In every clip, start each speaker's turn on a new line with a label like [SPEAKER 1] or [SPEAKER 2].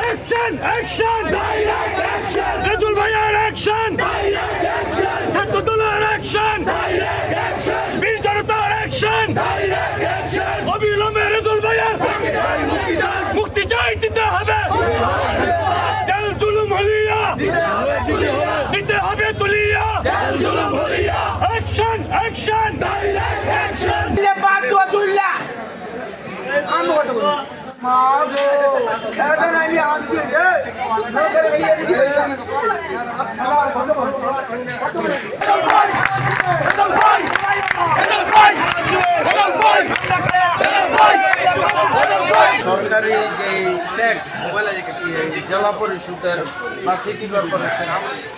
[SPEAKER 1] Action! Action! Direct action! Redul Bhaiar action! Direct action! Chhatto Dolar action! Direct action! Bir Janotar action! Direct action! অবিলম্বে রেদুল ভাইয়ার মুক্তি চাই দিতে হবে jail জুলুম হলিয়া দিতে হবে তুলিয়া জেল জুলুম হলিয়া অ্যাকশন অ্যাকশন ডাইরেক্ট অ্যাকশন
[SPEAKER 2] লে বাপ তো চুল্লা আমি কত মাগো এটা আমি আনছি রে নগরে গিয়ে দিছি
[SPEAKER 3] সরকারি যে ট্যাক্স জেলা পরিষদের বা সিটি কর্পোরেশন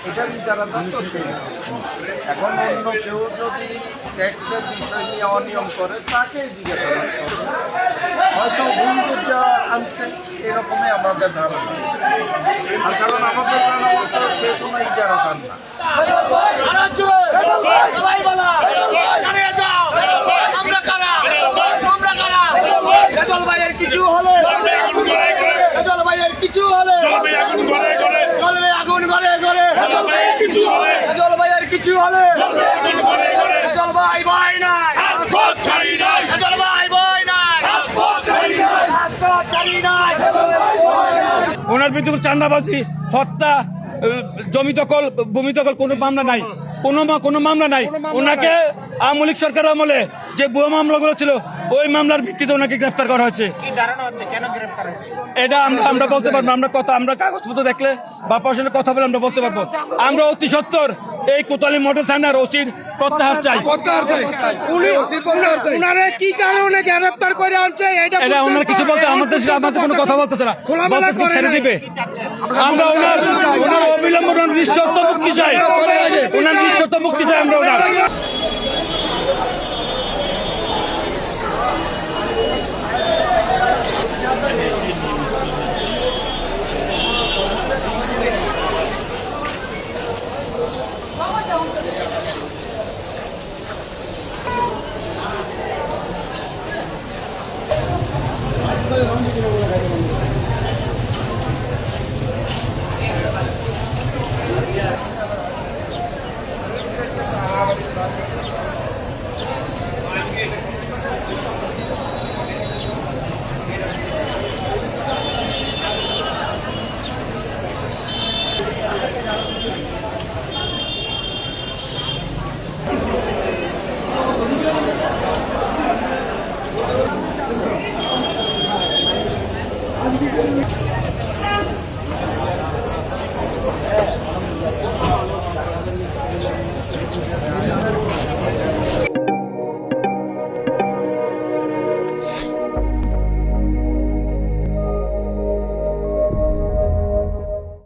[SPEAKER 3] এটা যারা দিচ্ছে এখন অন্য কেউ যদি ট্যাক্সের বিষয় নিয়ে অনিয়ম করে তাকে জিজ্ঞাসাবাদ করবে হয়তো ভুল বুঝা আনছে এরকমই আমাদের ধারণা আর কারণ আমাদের জানা মতো সে কোনো ইজারাদার না
[SPEAKER 2] কিছু হলে কিছু হলে আগুন ঘরে ঘরে জলবায়ুর কিছু হলে জলবায়ু ভাই নাই জলবায়ু ভাই নাই
[SPEAKER 1] ওনার বিরুদ্ধে চাঁদাবাজি হত্যা জমি দখল ভূমি দখল কোনো মামলা নাই কোনো মামলা নাই ওনাকে আওয়ামী লীগ সরকার আমলে যে ভুয়া মামলাগুলো ছিল ওই মামলার ভিত্তিতে ওনাকে গ্রেফতার করা হয়েছে এটা আমরা বলতে পারবো আমরা কাগজপত্র দেখলে বা প্রশাসনের কথা বলে আমরা বলতে পারবো আমরা অতি সত্তর এই কোতোয়ালি মডেল থানার ওসির প্রত্যাহার চাই
[SPEAKER 2] কি কারণে গ্রেফতার করে আনছে
[SPEAKER 1] এটা ওনার কিছু বলতে আমাদের কোনো কথা বলতেছে না ছেড়ে দিবে আমরা ওনার অবিলম্ব নিঃশর্ত মুক্তি চাই ওনার নিঃশর্ত মুক্তি চাই আমরা ওনার
[SPEAKER 2] Thank you.